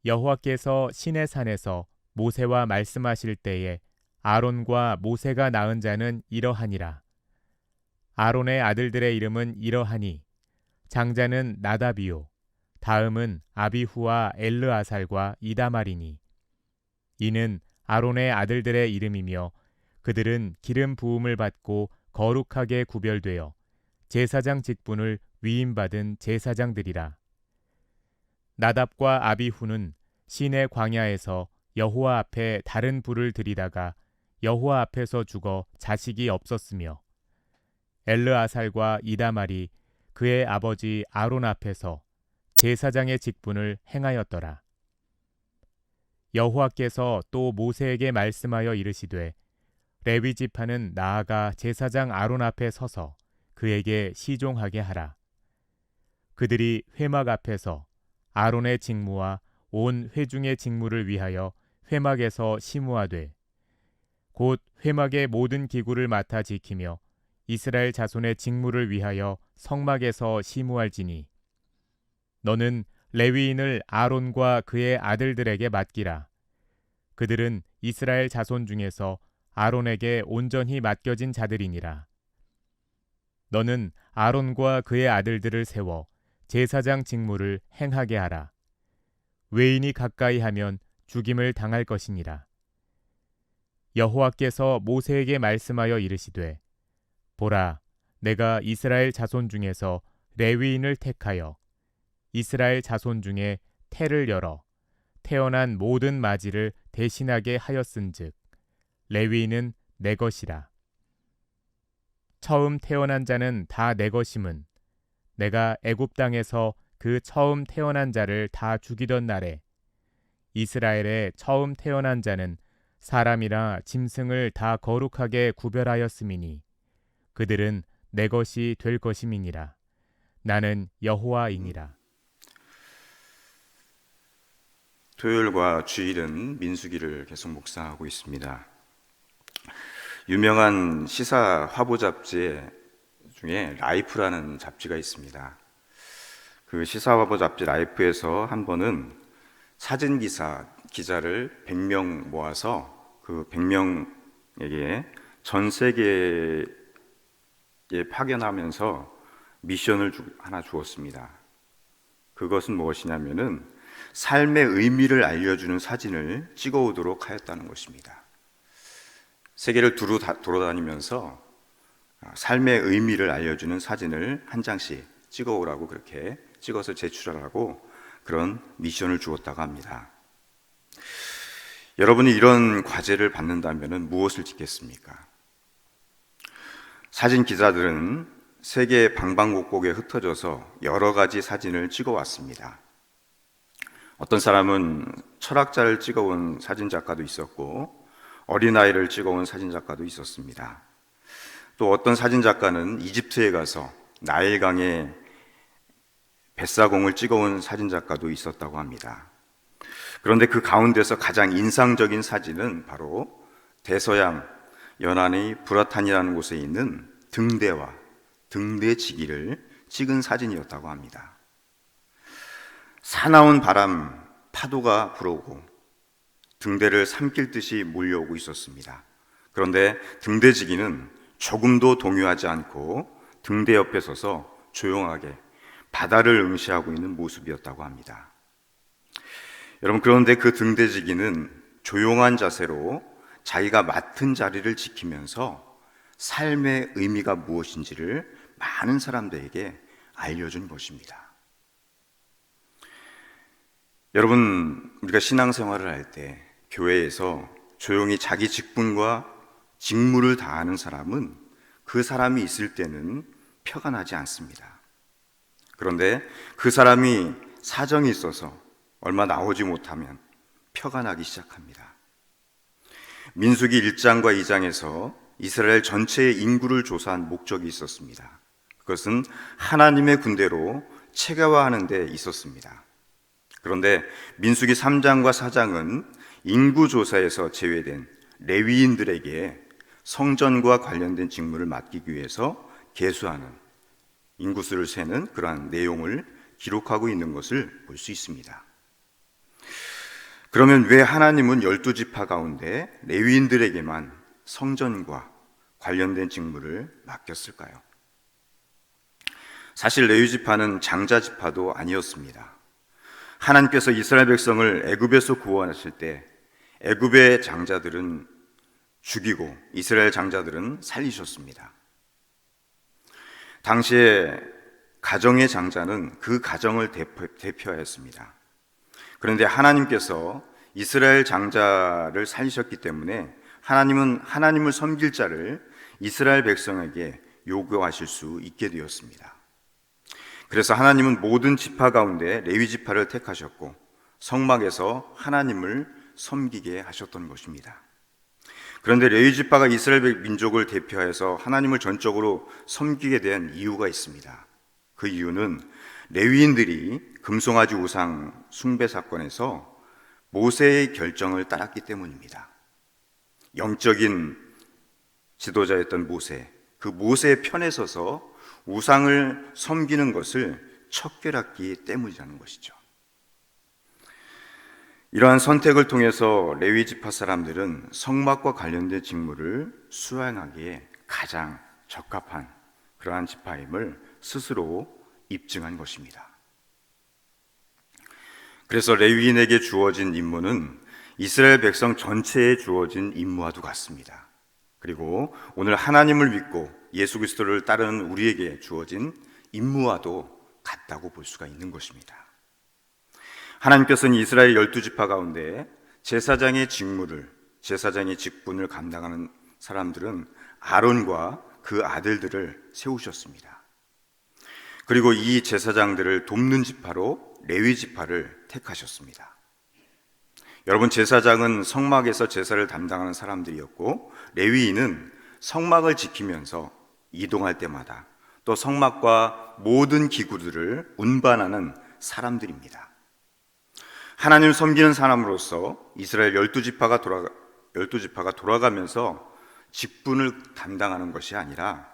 여호와께서 시내산에서 모세와 말씀하실 때에 아론과 모세가 낳은 자는 이러하니라. 아론의 아들들의 이름은 이러하니 장자는 나답이요 다음은 아비후와 엘르아살과 이다말이니 이는 아론의 아들들의 이름이며 그들은 기름 부음을 받고 거룩하게 구별되어 제사장 직분을 위임받은 제사장들이라. 나답과 아비후는 시내 광야에서 여호와 앞에 다른 불을 들이다가 여호와 앞에서 죽어 자식이 없었으며 엘르아살과 이다말이 그의 아버지 아론 앞에서 제사장의 직분을 행하였더라. 여호와께서 또 모세에게 말씀하여 이르시되 레위 지파는 나아가 제사장 아론 앞에 서서 그에게 시종하게 하라. 그들이 회막 앞에서 아론의 직무와 온 회중의 직무를 위하여 회막에서 심우하되 곧 회막의 모든 기구를 맡아 지키며 이스라엘 자손의 직무를 위하여 성막에서 심우할지니 너는 레위인을 아론과 그의 아들들에게 맡기라. 그들은 이스라엘 자손 중에서 아론에게 온전히 맡겨진 자들이니라. 너는 아론과 그의 아들들을 세워 제사장 직무를 행하게 하라. 외인이 가까이 하면 죽임을 당할 것이니라. 여호와께서 모세에게 말씀하여 이르시되 보라, 내가 이스라엘 자손 중에서 레위인을 택하여 이스라엘 자손 중에 태를 열어 태어난 모든 마지를 대신하게 하였은즉 레위인은 내 것이라. 처음 태어난 자는 다 내 것임은 내가 애굽 땅에서 그 처음 태어난 자를 다 죽이던 날에 이스라엘의 처음 태어난 자는 사람이나 짐승을 다 거룩하게 구별하였음이니 그들은 내 것이 될 것임이니라. 나는 여호와이니라. 토요일과 주일은 민수기를 계속 묵상하고 있습니다. 유명한 시사 화보 잡지 중에 라이프라는 잡지가 있습니다. 그 시사 화보 잡지 라이프에서 한 번은 사진 기자를 100명 모아서 그 100명에게 전 세계에 파견하면서 미션을 하나 주었습니다. 그것은 무엇이냐면은 삶의 의미를 알려주는 사진을 찍어오도록 하였다는 것입니다. 세계를 돌아다니면서 삶의 의미를 알려주는 사진을 한 장씩 찍어오라고 그렇게 찍어서 제출하라고 그런 미션을 주었다고 합니다. 여러분이 이런 과제를 받는다면 무엇을 찍겠습니까? 사진 기자들은 세계 방방곡곡에 흩어져서 여러 가지 사진을 찍어왔습니다. 어떤 사람은 철학자를 찍어온 사진작가도 있었고 어린아이를 찍어온 사진작가도 있었습니다. 또 어떤 사진작가는 이집트에 가서 나일강의 뱃사공을 찍어온 사진작가도 있었다고 합니다. 그런데 그 가운데서 가장 인상적인 사진은 바로 대서양 연안의 브라탄이라는 곳에 있는 등대와 등대지기를 찍은 사진이었다고 합니다. 사나운 바람, 파도가 불어오고 등대를 삼킬 듯이 몰려오고 있었습니다. 그런데 등대지기는 조금도 동요하지 않고 등대 옆에 서서 조용하게 바다를 응시하고 있는 모습이었다고 합니다. 여러분, 그런데 그 등대지기는 조용한 자세로 자기가 맡은 자리를 지키면서 삶의 의미가 무엇인지를 많은 사람들에게 알려준 것입니다. 여러분, 우리가 신앙생활을 할 때 교회에서 조용히 자기 직분과 직무를 다하는 사람은 그 사람이 있을 때는 표가 나지 않습니다. 그런데 그 사람이 사정이 있어서 얼마 나오지 못하면 표가 나기 시작합니다. 민수기 1장과 2장에서 이스라엘 전체의 인구를 조사한 목적이 있었습니다. 그것은 하나님의 군대로 체계화하는 데 있었습니다. 그런데 민수기 3장과 4장은 인구조사에서 제외된 레위인들에게 성전과 관련된 직무를 맡기기 위해서 계수하는, 인구수를 세는 그러한 내용을 기록하고 있는 것을 볼 수 있습니다. 그러면 왜 하나님은 12지파 가운데 레위인들에게만 성전과 관련된 직무를 맡겼을까요? 사실 레위지파는 장자지파도 아니었습니다. 하나님께서 이스라엘 백성을 애굽에서 구원하실 때 애굽의 장자들은 죽이고 이스라엘 장자들은 살리셨습니다. 당시에 가정의 장자는 그 가정을 대표하였습니다. 그런데 하나님께서 이스라엘 장자를 살리셨기 때문에 하나님은 하나님을 섬길 자를 이스라엘 백성에게 요구하실 수 있게 되었습니다. 그래서 하나님은 모든 지파 가운데 레위 지파를 택하셨고 성막에서 하나님을 섬기게 하셨던 것입니다. 그런데 레위 지파가 이스라엘 민족을 대표해서 하나님을 전적으로 섬기게 된 이유가 있습니다. 그 이유는 레위인들이 금송아지 우상 숭배 사건에서 모세의 결정을 따랐기 때문입니다. 영적인 지도자였던 모세, 그 모세의 편에 서서 우상을 섬기는 것을 척결했기 때문이라는 것이죠. 이러한 선택을 통해서 레위 지파 사람들은 성막과 관련된 직무를 수행하기에 가장 적합한 그러한 지파임을 스스로 입증한 것입니다. 그래서 레위인에게 주어진 임무는 이스라엘 백성 전체에 주어진 임무와도 같습니다. 그리고 오늘 하나님을 믿고 예수 그리스도를 따르는 우리에게 주어진 임무와도 같다고 볼 수가 있는 것입니다. 하나님께서는 이스라엘 12지파 가운데 제사장의 직분을 감당하는 사람들은 아론과 그 아들들을 세우셨습니다. 그리고 이 제사장들을 돕는 지파로 레위 지파를 택하셨습니다. 여러분, 제사장은 성막에서 제사를 담당하는 사람들이었고 레위인은 성막을 지키면서 이동할 때마다 또 성막과 모든 기구들을 운반하는 사람들입니다. 하나님을 섬기는 사람으로서 이스라엘 12지파가 돌아가면서 직분을 담당하는 것이 아니라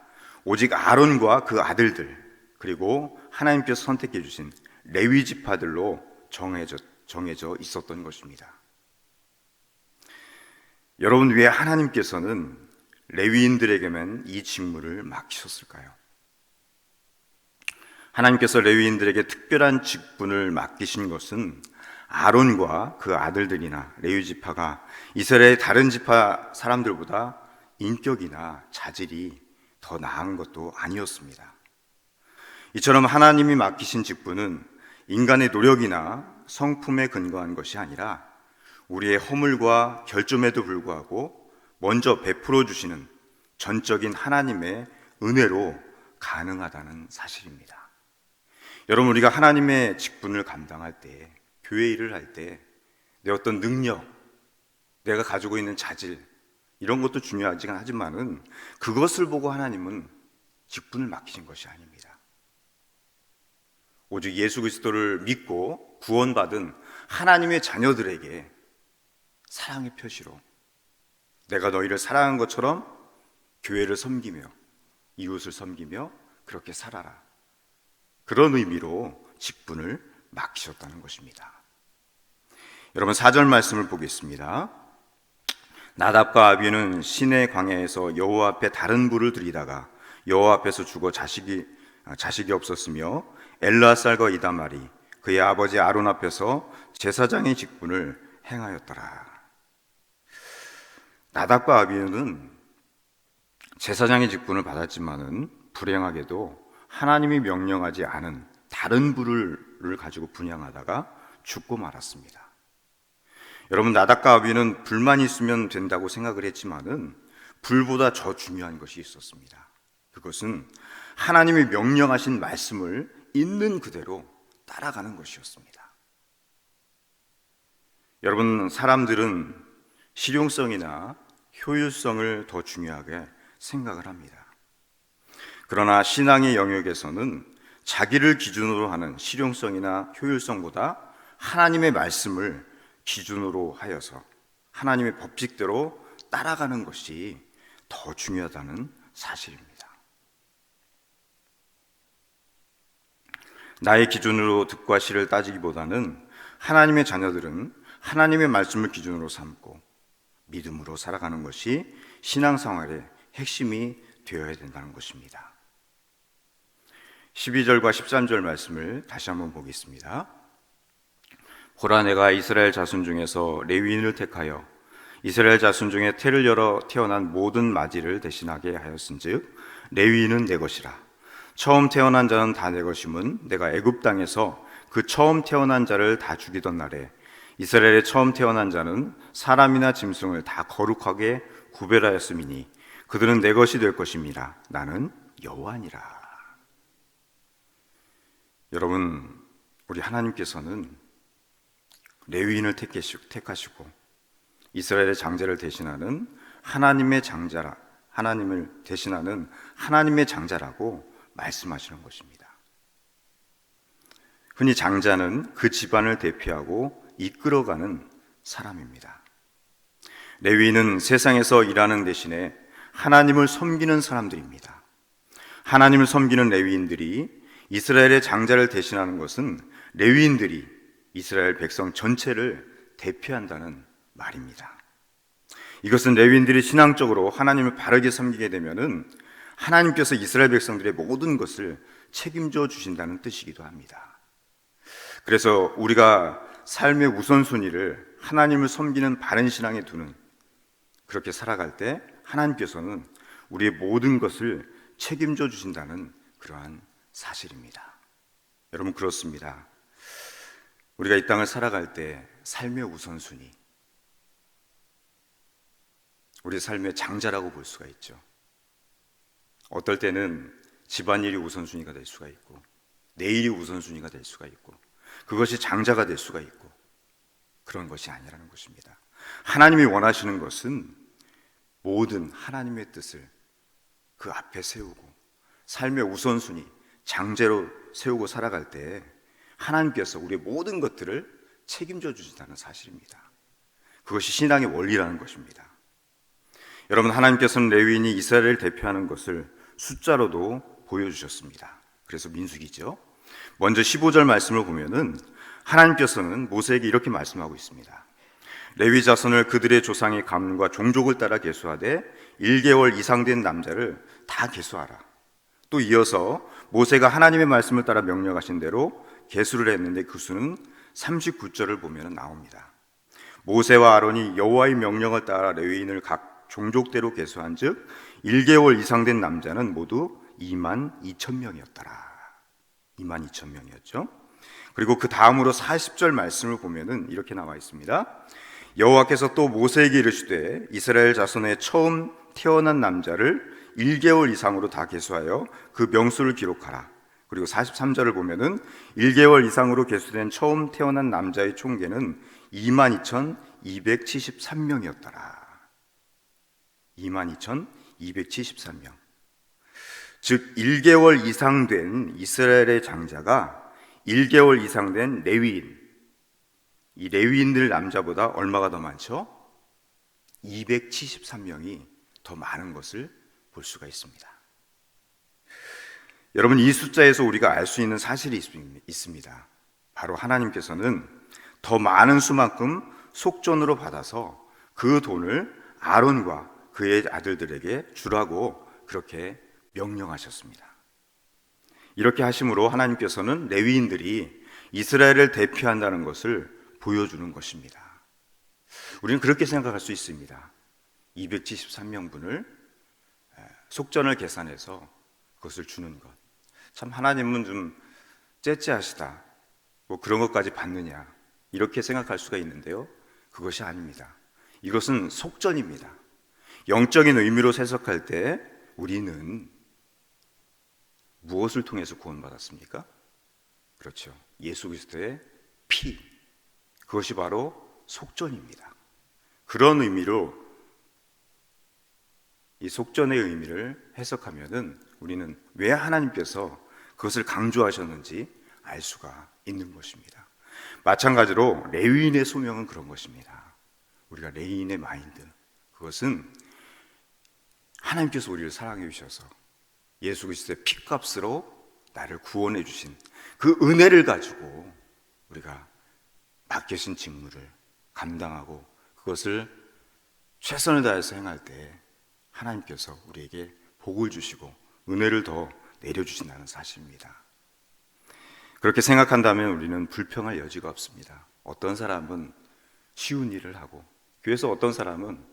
오직 아론과 그 아들들 그리고 하나님께서 선택해 주신 레위 지파들로 정해져 있었던 것입니다. 여러분, 왜 하나님께서는 레위인들에게만 이 직무를 맡기셨을까요? 하나님께서 레위인들에게 특별한 직분을 맡기신 것은 아론과 그 아들들이나 레위 지파가 이스라엘의 다른 지파 사람들보다 인격이나 자질이 더 나은 것도 아니었습니다. 이처럼 하나님이 맡기신 직분은 인간의 노력이나 성품에 근거한 것이 아니라 우리의 허물과 결점에도 불구하고 먼저 베풀어 주시는 전적인 하나님의 은혜로 가능하다는 사실입니다. 여러분, 우리가 하나님의 직분을 감당할 때, 교회 일을 할 때 내 어떤 능력, 내가 가지고 있는 자질 이런 것도 중요하긴 하지만은 그것을 보고 하나님은 직분을 맡기신 것이 아닙니다. 오직 예수 그리스도를 믿고 구원받은 하나님의 자녀들에게 사랑의 표시로 내가 너희를 사랑한 것처럼 교회를 섬기며 이웃을 섬기며 그렇게 살아라, 그런 의미로 직분을 맡기셨다는 것입니다. 여러분, 4절 말씀을 보겠습니다. 나답과 아비는 시내 광야에서 여호와 앞에 다른 불을 들이다가 여호와 앞에서 죽어 자식이 없었으며 엘르아살과 이다말이 그의 아버지 아론 앞에서 제사장의 직분을 행하였더라. 나답과 아비는 제사장의 직분을 받았지만은 불행하게도 하나님이 명령하지 않은 다른 불을 가지고 분향하다가 죽고 말았습니다. 여러분, 나답과 아비는 불만 있으면 된다고 생각을 했지만은 불보다 더 중요한 것이 있었습니다. 그것은 하나님이 명령하신 말씀을 있는 그대로 따라가는 것이었습니다. 여러분, 사람들은 실용성이나 효율성을 더 중요하게 생각을 합니다. 그러나 신앙의 영역에서는 자기를 기준으로 하는 실용성이나 효율성보다 하나님의 말씀을 기준으로 하여서 하나님의 법칙대로 따라가는 것이 더 중요하다는 사실입니다. 나의 기준으로 득과 실을 따지기보다는 하나님의 자녀들은 하나님의 말씀을 기준으로 삼고 믿음으로 살아가는 것이 신앙생활의 핵심이 되어야 된다는 것입니다. 12절과 13절 말씀을 다시 한번 보겠습니다. 보라, 내가 이스라엘 자손 중에서 레위인을 택하여 이스라엘 자손 중에 태를 열어 태어난 모든 마지를 대신하게 하였은즉 레위인은 내 것이라. 처음 태어난 자는 다 내 것임은 내가 애굽 땅에서 그 처음 태어난 자를 다 죽이던 날에 이스라엘의 처음 태어난 자는 사람이나 짐승을 다 거룩하게 구별하였음이니 그들은 내 것이 될 것입니다. 나는 여호와니라. 여러분, 우리 하나님께서는 레위인을 택하시고 이스라엘의 장자를 대신하는 하나님의 장자라고 말씀하시는 것입니다. 흔히 장자는 그 집안을 대표하고 이끌어가는 사람입니다. 레위인은 세상에서 일하는 대신에 하나님을 섬기는 사람들입니다. 하나님을 섬기는 레위인들이 이스라엘의 장자를 대신하는 것은 레위인들이 이스라엘 백성 전체를 대표한다는 말입니다. 이것은 레위인들이 신앙적으로 하나님을 바르게 섬기게 되면은 하나님께서 이스라엘 백성들의 모든 것을 책임져 주신다는 뜻이기도 합니다. 그래서 우리가 삶의 우선순위를 하나님을 섬기는 바른 신앙에 두는, 그렇게 살아갈 때 하나님께서는 우리의 모든 것을 책임져 주신다는 그러한 사실입니다. 여러분, 그렇습니다. 우리가 이 땅을 살아갈 때 삶의 우선순위, 우리 삶의 장자라고 볼 수가 있죠. 어떨 때는 집안일이 우선순위가 될 수가 있고 내 일이 우선순위가 될 수가 있고 그것이 장자가 될 수가 있고, 그런 것이 아니라는 것입니다. 하나님이 원하시는 것은 모든 하나님의 뜻을 그 앞에 세우고 삶의 우선순위, 장제로 세우고 살아갈 때 하나님께서 우리의 모든 것들을 책임져 주신다는 사실입니다. 그것이 신앙의 원리라는 것입니다. 여러분, 하나님께서는 레위인이 이스라엘을 대표하는 것을 숫자로도 보여주셨습니다. 그래서 민수기죠. 먼저 15절 말씀을 보면은 하나님께서는 모세에게 이렇게 말씀하고 있습니다. 레위 자손을 그들의 조상의 가문과 종족을 따라 계수하되 1개월 이상 된 남자를 다 계수하라. 또 이어서 모세가 하나님의 말씀을 따라 명령하신 대로 계수를 했는데 그 수는 39절을 보면 나옵니다. 모세와 아론이 여호와의 명령을 따라 레위인을 각 종족대로 계수한 즉 1개월 이상 된 남자는 모두 22,000명이었더라. 22,000명이었죠. 그리고 그 다음으로 40절 말씀을 보면은 이렇게 나와 있습니다. 여호와께서 또 모세에게 이르시되 이스라엘 자손의 처음 태어난 남자를 1개월 이상으로 다 계수하여 그 명수를 기록하라. 그리고 43절을 보면은 1개월 이상으로 계수된 처음 태어난 남자의 총계는 22,273명이었더라. 22,273명. 즉 1개월 이상 된 이스라엘의 장자가 1개월 이상 된 레위인, 이 레위인들 남자보다 얼마가 더 많죠? 273명이 더 많은 것을 볼 수가 있습니다. 여러분, 이 숫자에서 우리가 알 수 있는 사실이 있습니다. 바로 하나님께서는 더 많은 수만큼 속전으로 받아서 그 돈을 아론과 그의 아들들에게 주라고 그렇게 명령하셨습니다. 이렇게 하심으로 하나님께서는 레위인들이 이스라엘을 대표한다는 것을 보여주는 것입니다. 우리는 그렇게 생각할 수 있습니다. 273명분을 속전을 계산해서 그것을 주는 것, 참 하나님은 좀 째째하시다, 뭐 그런 것까지 받느냐, 이렇게 생각할 수가 있는데요, 그것이 아닙니다. 이것은 속전입니다. 영적인 의미로 해석할 때 우리는 무엇을 통해서 구원받았습니까? 그렇죠, 예수 그리스도의 피, 그것이 바로 속전입니다. 그런 의미로 이 속전의 의미를 해석하면은 우리는 왜 하나님께서 그것을 강조하셨는지 알 수가 있는 것입니다. 마찬가지로 레위인의 소명은 그런 것입니다. 우리가 레위인의 마인드, 그것은 하나님께서 우리를 사랑해 주셔서 예수 그리스도의 피값으로 나를 구원해 주신 그 은혜를 가지고 우리가 맡겨진 직무를 감당하고 그것을 최선을 다해서 행할 때 하나님께서 우리에게 복을 주시고 은혜를 더 내려주신다는 사실입니다. 그렇게 생각한다면 우리는 불평할 여지가 없습니다. 어떤 사람은 쉬운 일을 하고 교회에서 어떤 사람은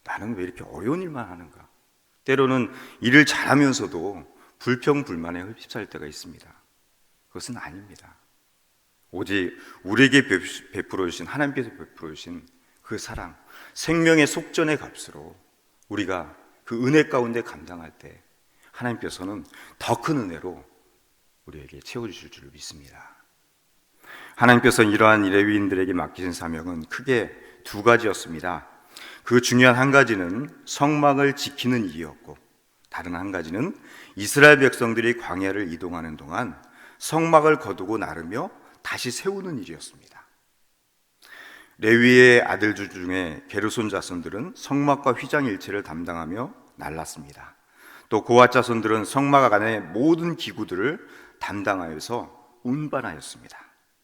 나는 왜 이렇게 어려운 일만 하는가, 때로는 일을 잘하면서도 불평불만에 휩싸일 때가 있습니다. 그것은 아닙니다. 오직 우리에게 베풀어 주신, 하나님께서 베풀어 주신 그 사랑, 생명의 속전의 값으로 우리가 그 은혜 가운데 감당할 때 하나님께서는 더 큰 은혜로 우리에게 채워주실 줄 믿습니다. 하나님께서 이러한 레위인들에게 맡기신 사명은 크게 두 가지였습니다. 그 중요한 한 가지는 성막을 지키는 일이었고, 다른 한 가지는 이스라엘 백성들이 광야를 이동하는 동안 성막을 거두고 나르며 다시 세우는 일이었습니다. 레위의 아들들 중에 게르손 자손들은 성막과 휘장 일체를 담당하며 날랐습니다. 또 고앗 자손들은 성막 안의 모든 기구들을 담당하여서 운반하였습니다.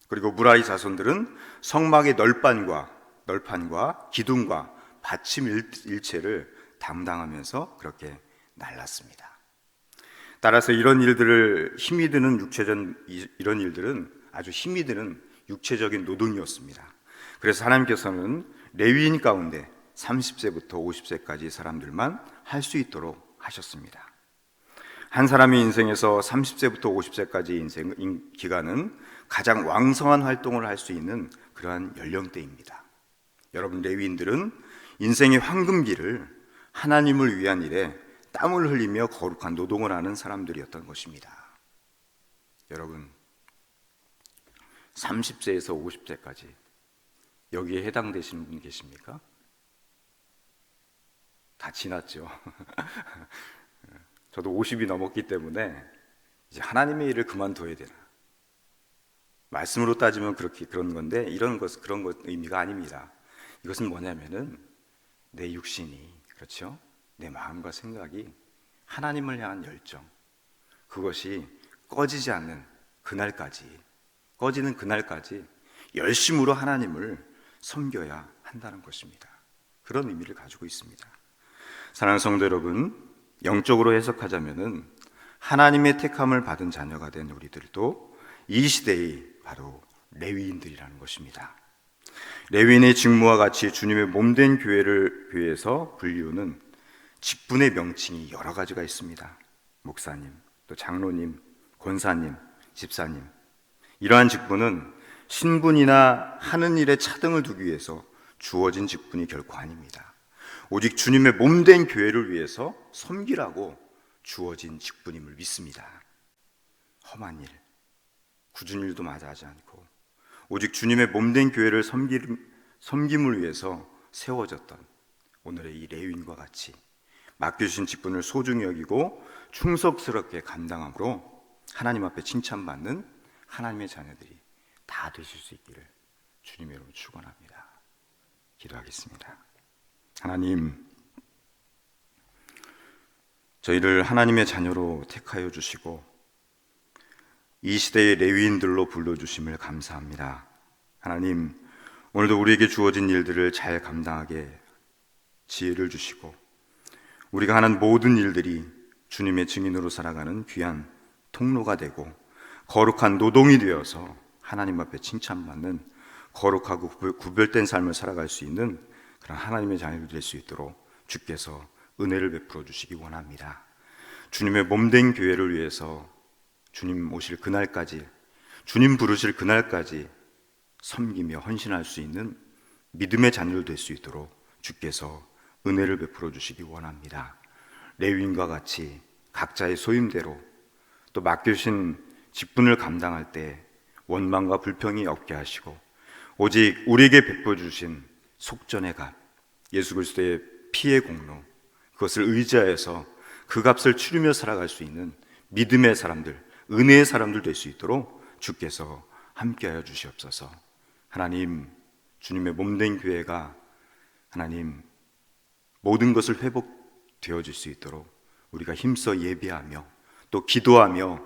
그리고 무라리 자손들은 성막의 널판과 기둥과 받침 일체를 담당하면서 그렇게 날랐습니다. 따라서 이런 일들은 아주 힘이 드는 육체적인 노동이었습니다. 그래서 하나님께서는 레위인 가운데 30세부터 50세까지 사람들만 할 수 있도록 하셨습니다. 한 사람의 인생에서 30세부터 50세까지 인생 기간은 가장 왕성한 활동을 할 수 있는 그러한 연령대입니다. 여러분, 레위인들은 인생의 황금기를 하나님을 위한 일에 땀을 흘리며 거룩한 노동을 하는 사람들이었던 것입니다. 여러분, 30세에서 50세까지 여기에 해당되시는 분 계십니까? 다 지났죠. 저도 50이 넘었기 때문에 이제 하나님의 일을 그만둬야 되나, 말씀으로 따지면 그런 건데 그런 것 의미가 아닙니다. 이것은 뭐냐면은 내 육신이, 그렇죠? 내 마음과 생각이 하나님을 향한 열정, 그것이 꺼지는 그날까지 열심으로 하나님을 섬겨야 한다는 것입니다. 그런 의미를 가지고 있습니다. 사랑하는 성도 여러분, 영적으로 해석하자면은 하나님의 택함을 받은 자녀가 된 우리들도 이 시대의 바로 레위인들이라는 것입니다. 레위인의 직무와 같이 주님의 몸된 교회에서 불리우는 직분의 명칭이 여러 가지가 있습니다. 목사님, 또 장로님, 권사님, 집사님. 이러한 직분은 신분이나 하는 일에 차등을 두기 위해서 주어진 직분이 결코 아닙니다. 오직 주님의 몸된 교회를 위해서 섬기라고 주어진 직분임을 믿습니다. 험한 일, 굳은 일도 마다 하지 않고 오직 주님의 몸된 교회를 섬김을 위해서 세워졌던 오늘의 이 레위인과 같이 맡겨주신 직분을 소중히 여기고 충성스럽게 감당함으로 하나님 앞에 칭찬받는 하나님의 자녀들이 다 되실 수 있기를 주님의 이름으로 축원합니다. 기도하겠습니다. 하나님, 저희를 하나님의 자녀로 택하여 주시고 이 시대의 레위인들로 불러주심을 감사합니다. 하나님, 오늘도 우리에게 주어진 일들을 잘 감당하게 지혜를 주시고 우리가 하는 모든 일들이 주님의 증인으로 살아가는 귀한 통로가 되고 거룩한 노동이 되어서 하나님 앞에 칭찬받는 거룩하고 구별된 삶을 살아갈 수 있는 그런 하나님의 자녀들 될 수 있도록 주께서 은혜를 베풀어 주시기 원합니다. 주님의 몸된 교회를 위해서 주님 오실 그날까지, 주님 부르실 그날까지 섬기며 헌신할 수 있는 믿음의 자녀들 될 수 있도록 주께서 은혜를 베풀어 주시기 원합니다. 레위인과 같이 각자의 소임대로 또 맡겨주신 직분을 감당할 때 원망과 불평이 없게 하시고 오직 우리에게 베풀어 주신 속전의 값, 예수 그리스도의 피의 공로, 그것을 의지하여서 그 값을 치르며 살아갈 수 있는 믿음의 사람들, 은혜의 사람들 될 수 있도록 주께서 함께하여 주시옵소서. 하나님, 주님의 몸된 교회가 하나님 모든 것을 회복되어질 수 있도록 우리가 힘써 예비하며 또 기도하며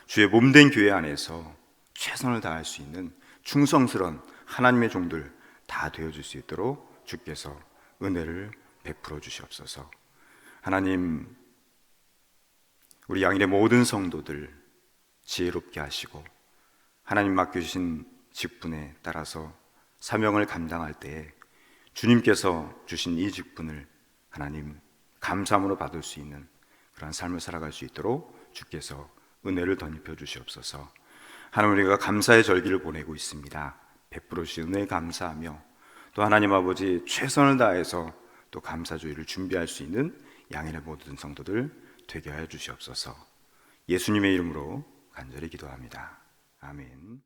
주의 몸된 교회 안에서 최선을 다할 수 있는 충성스러운 하나님의 종들 다 다 되어줄 수 있도록 주께서 은혜를 베풀어 주시옵소서. 하나님, 우리 양일의 모든 성도들 지혜롭게 하시고 하나님 맡겨주신 직분에 따라서 사명을 감당할 때에 주님께서 주신 이 직분을 하나님 감사함으로 받을 수 있는 그런 삶을 살아갈 수 있도록 주께서 은혜를 덧입혀 주시옵소서. 하나님, 우리가 감사의 절기를 보내고 있습니다. 베풀어 주신 은혜에 감사하며 또 하나님 아버지 최선을 다해서 또 감사주의를 준비할 수 있는 양일의 모든 성도들 되게 하여 주시옵소서. 예수님의 이름으로 간절히 기도합니다. 아멘.